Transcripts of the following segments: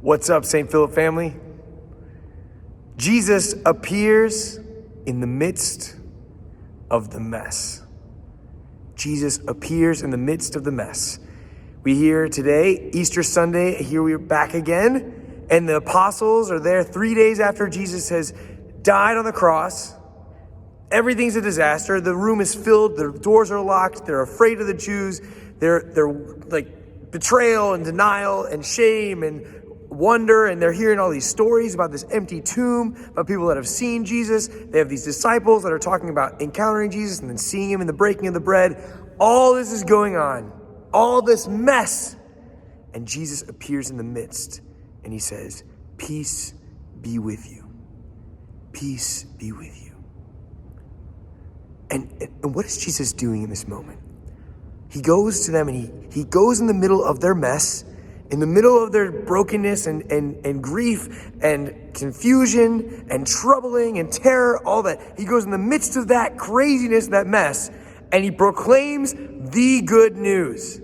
What's up, St. Philip family? Jesus appears in the midst of the mess. Jesus appears in the midst of the mess. We hear today, Easter Sunday, here we are back again, and the apostles are there 3 days after Jesus has died on the cross. Everything's a disaster. The room is filled. The doors are locked. They're afraid of the Jews. They're like betrayal and denial and shame and wonder, and they're hearing all these stories about this empty tomb, about people that have seen Jesus. They have these disciples that are talking about encountering Jesus and then seeing him in the breaking of the bread. All this is going on, all this mess. And Jesus appears in the midst and he says, "Peace be with you. Peace be with you." And what is Jesus doing in this moment? He goes to them and he goes in the middle of their mess, in the middle of their brokenness and grief and confusion and troubling and terror, all that. He goes in the midst of that craziness, that mess, and he proclaims the good news.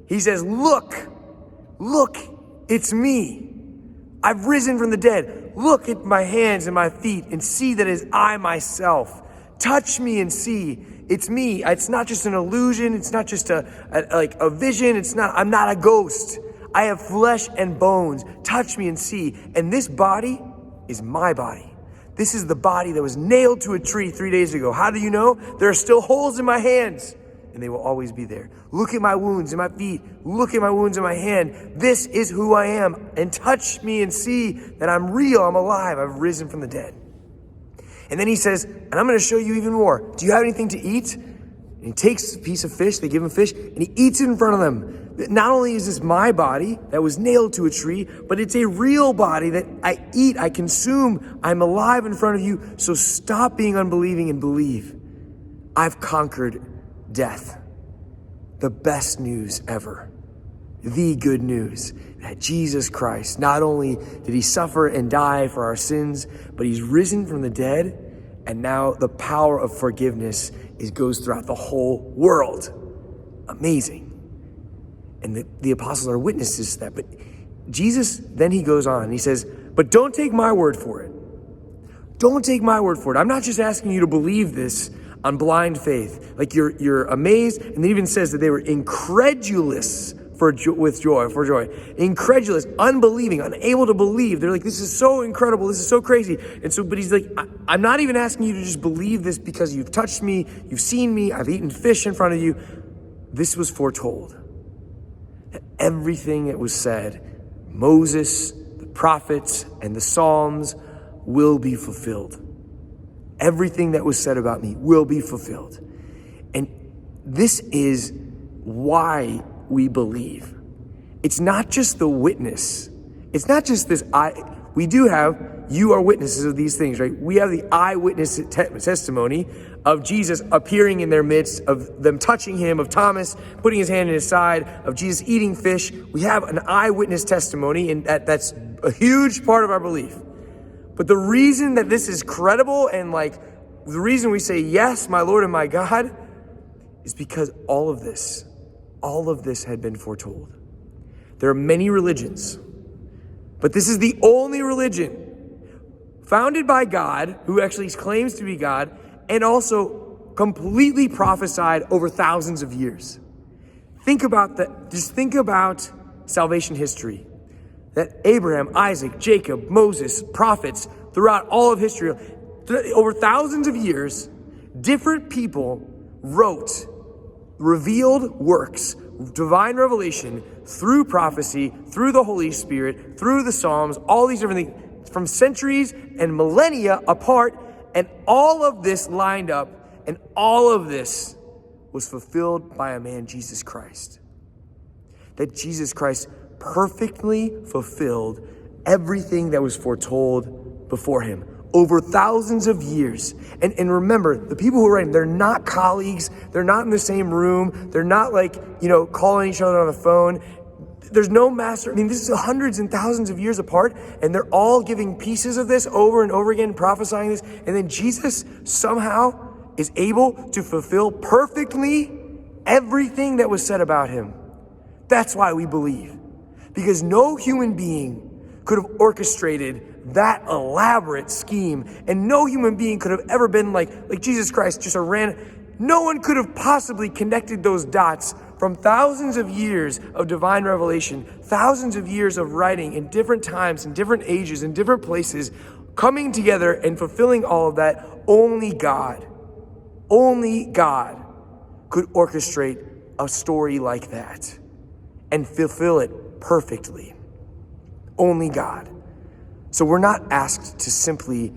He says, look, it's me. I've risen from the dead. Look at my hands and my feet and see that it is I myself. Touch me and see. It's me. It's not just an illusion. It's not just a vision. I'm not a ghost. I have flesh and bones. Touch me and see. And this body is my body. This is the body that was nailed to a tree 3 days ago. How do you know? There are still holes in my hands, and they will always be there. Look at my wounds in my feet. Look at my wounds in my hand. This is who I am. And touch me and see that I'm real. I'm alive. I've risen from the dead. And then he says, and I'm going to show you even more. Do you have anything to eat? And he takes a piece of fish, they give him fish, and he eats it in front of them. Not only is this my body that was nailed to a tree, but it's a real body that I eat, I consume, I'm alive in front of you. So stop being unbelieving and believe. I've conquered death. The best news ever. The good news that Jesus Christ, not only did he suffer and die for our sins, but he's risen from the dead, and now the power of forgiveness goes throughout the whole world. Amazing. And the apostles are witnesses to that. But Jesus, then he goes on and he says, but don't take my word for it. Don't take my word for it. I'm not just asking you to believe this on blind faith. Like you're amazed. And it even says that they were incredulous for joy. Incredulous, unbelieving, unable to believe. They're like, this is so incredible. This is so crazy. And so, but he's like, I'm not even asking you to just believe this because you've touched me, you've seen me, I've eaten fish in front of you. This was foretold. That everything that was said, Moses, the prophets, and the Psalms will be fulfilled. Everything that was said about me will be fulfilled. And this is why we believe. It's not just the witness. It's not just this. You are witnesses of these things, right? We have the eyewitness testimony of Jesus appearing in their midst, of them touching him, of Thomas putting his hand in his side, of Jesus eating fish. We have an eyewitness testimony, and that's a huge part of our belief. But the reason that this is credible and the reason we say, yes, my Lord and my God, is because all of this had been foretold. There are many religions, but this is the only religion founded by God, who actually claims to be God, and also completely prophesied over thousands of years. Think about that. Just think about salvation history. That Abraham, Isaac, Jacob, Moses, prophets, throughout all of history, over thousands of years, different people wrote revealed works, divine revelation, through prophecy, through the Holy Spirit, through the Psalms, all these different things, from centuries and millennia apart, and all of this lined up, and all of this was fulfilled by a man, Jesus Christ. That Jesus Christ perfectly fulfilled everything that was foretold before him over thousands of years. And remember, the people who are writing, they're not colleagues. They're not in the same room. They're not calling each other on the phone. There's no master. This is hundreds and thousands of years apart, and they're all giving pieces of this over and over again, prophesying this. And then Jesus somehow is able to fulfill perfectly everything that was said about him. That's why we believe. Because no human being could have orchestrated that elaborate scheme. And no human being could have ever been like Jesus Christ, just a random. No one could have possibly connected those dots from thousands of years of divine revelation, thousands of years of writing in different times, in different ages, in different places, coming together and fulfilling all of that. Only God could orchestrate a story like that and fulfill it perfectly. Only God. So we're not asked to simply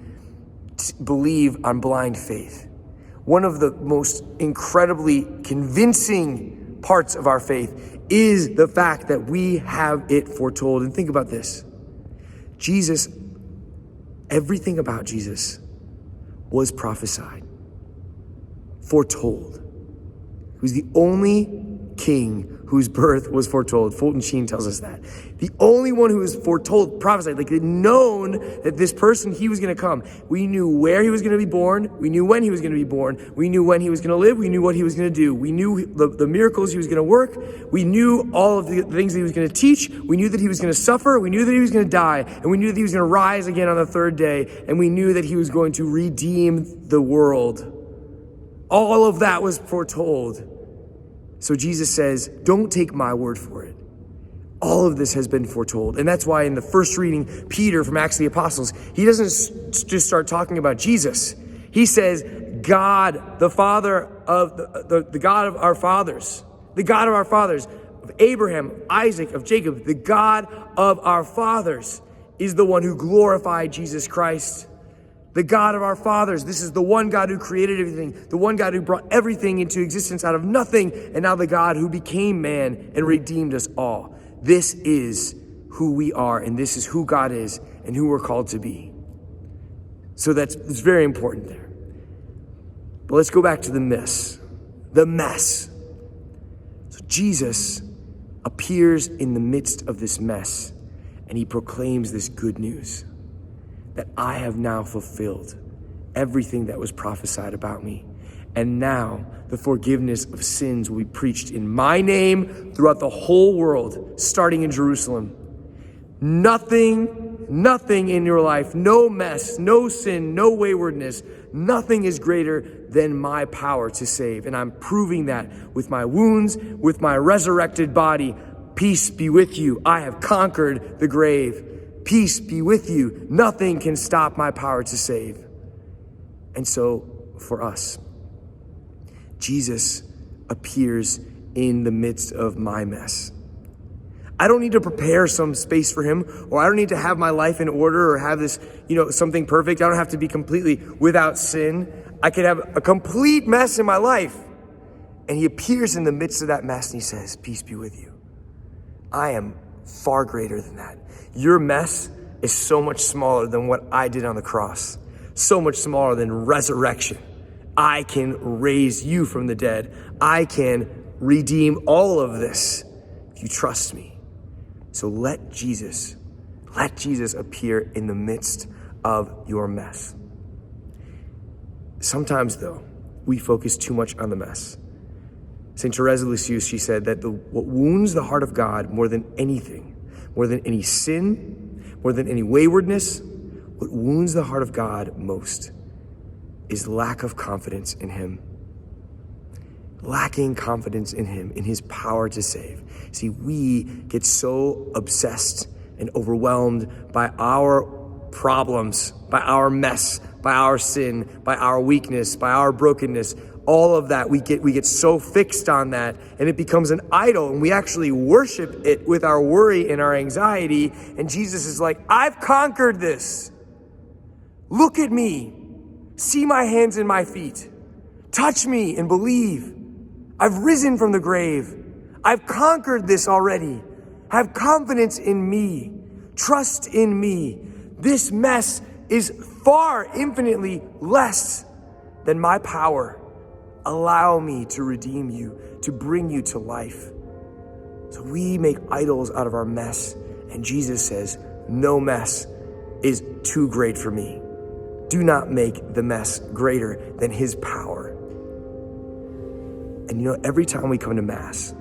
believe on blind faith. One of the most incredibly convincing parts of our faith is the fact that we have it foretold. And think about this. Jesus, everything about Jesus was prophesied, foretold. He was the only king whose birth was foretold. Fulton Sheen tells us that. The only one who was foretold, prophesied, known that this person, he was going to come. We knew where he was going to be born. We knew when he was going to be born. We knew when he was going to live. We knew what he was going to do. We knew the miracles he was going to work. We knew all of the things that he was going to teach. We knew that he was going to suffer. We knew that he was going to die. And we knew that he was going to rise again on the third day. And we knew that he was going to redeem the world. All of that was foretold. So Jesus says, don't take my word for it. All of this has been foretold. And that's why in the first reading, Peter from Acts of the Apostles, he doesn't just start talking about Jesus. He says, God, the Father of the God of our fathers, of Abraham, Isaac, of Jacob, the God of our fathers is the one who glorified Jesus Christ. The God of our fathers. This is the one God who created everything, the one God who brought everything into existence out of nothing, and now the God who became man and redeemed us all. This is who we are, and this is who God is and who we're called to be. So it's very important there. But let's go back to the mess. The mess. So Jesus appears in the midst of this mess, and he proclaims this good news. That I have now fulfilled everything that was prophesied about me. And now the forgiveness of sins will be preached in my name throughout the whole world, starting in Jerusalem. Nothing in your life, no mess, no sin, no waywardness, nothing is greater than my power to save. And I'm proving that with my wounds, with my resurrected body. Peace be with you. I have conquered the grave. Peace be with you. Nothing can stop my power to save. And so for us, Jesus appears in the midst of my mess. I don't need to prepare some space for him, or I don't need to have my life in order or have this, something perfect. I don't have to be completely without sin. I could have a complete mess in my life. And he appears in the midst of that mess and he says, peace be with you. I am far greater than that. Your mess is so much smaller than what I did on the cross, so much smaller than resurrection. I can raise you from the dead. I can redeem all of this if you trust me. So let Jesus appear in the midst of your mess. Sometimes, though, we focus too much on the mess. St. Therese of Lisieux, she said that what wounds the heart of God more than anything, more than any sin, more than any waywardness, what wounds the heart of God most is lack of confidence in him. Lacking confidence in him, in his power to save. See, we get so obsessed and overwhelmed by our problems, by our mess, by our sin, by our weakness, by our brokenness. All of that, we get so fixed on that, and it becomes an idol, and we actually worship it with our worry and our anxiety. And Jesus is like, I've conquered this. Look at me. See my hands and my feet. Touch me and believe. I've risen from the grave. I've conquered this already. Have confidence in me. Trust in me. This mess is far infinitely less than my power. Allow me to redeem you, to bring you to life. So we make idols out of our mess. And Jesus says, no mess is too great for me. Do not make the mess greater than his power. And every time we come to Mass,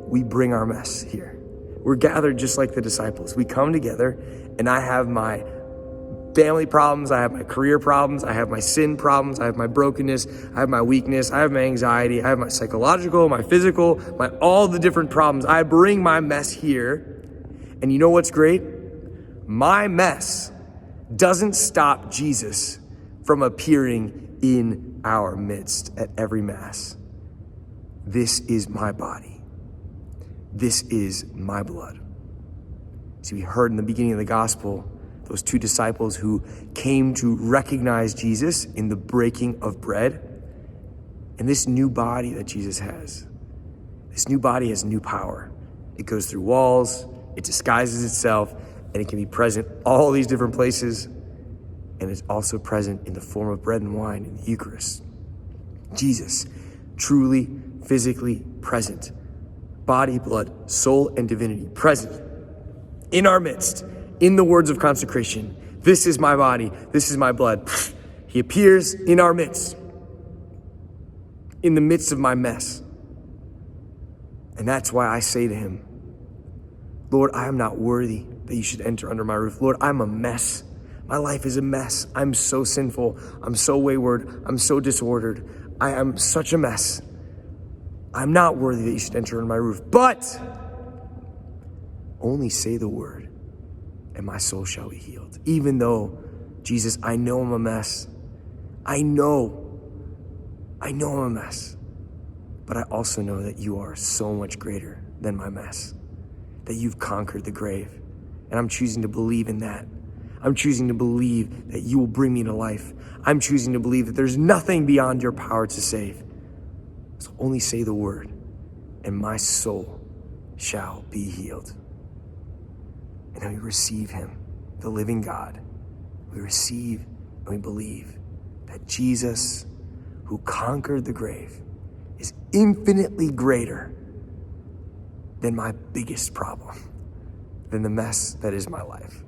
we bring our mess here we're gathered just like the disciples. We come together, and I have my family problems, I have my career problems, I have my sin problems, I have my brokenness, I have my weakness, I have my anxiety, I have my psychological, my physical, all the different problems. I bring my mess here, and you know what's great? My mess doesn't stop Jesus from appearing in our midst at every Mass. This is my body. This is my blood. See, we heard in the beginning of the gospel, those two disciples who came to recognize Jesus in the breaking of bread. And this new body that Jesus has, this new body has new power. It goes through walls, it disguises itself, and it can be present all these different places. And it's also present in the form of bread and wine in the Eucharist. Jesus, truly, physically present. Body, blood, soul, and divinity present in our midst. In the words of consecration, this is my body, this is my blood. He appears in our midst, in the midst of my mess. And that's why I say to him, Lord, I am not worthy that you should enter under my roof. Lord, I'm a mess. My life is a mess. I'm so sinful. I'm so wayward. I'm so disordered. I am such a mess. I'm not worthy that you should enter under my roof. But only say the word, and my soul shall be healed. Even though, Jesus, I know I'm a mess. I know I'm a mess. But I also know that you are so much greater than my mess, that you've conquered the grave. And I'm choosing to believe in that. I'm choosing to believe that you will bring me to life. I'm choosing to believe that there's nothing beyond your power to save. So only say the word, and my soul shall be healed. And then we receive him, the living God. We receive and we believe that Jesus, who conquered the grave, is infinitely greater than my biggest problem, than the mess that is my life.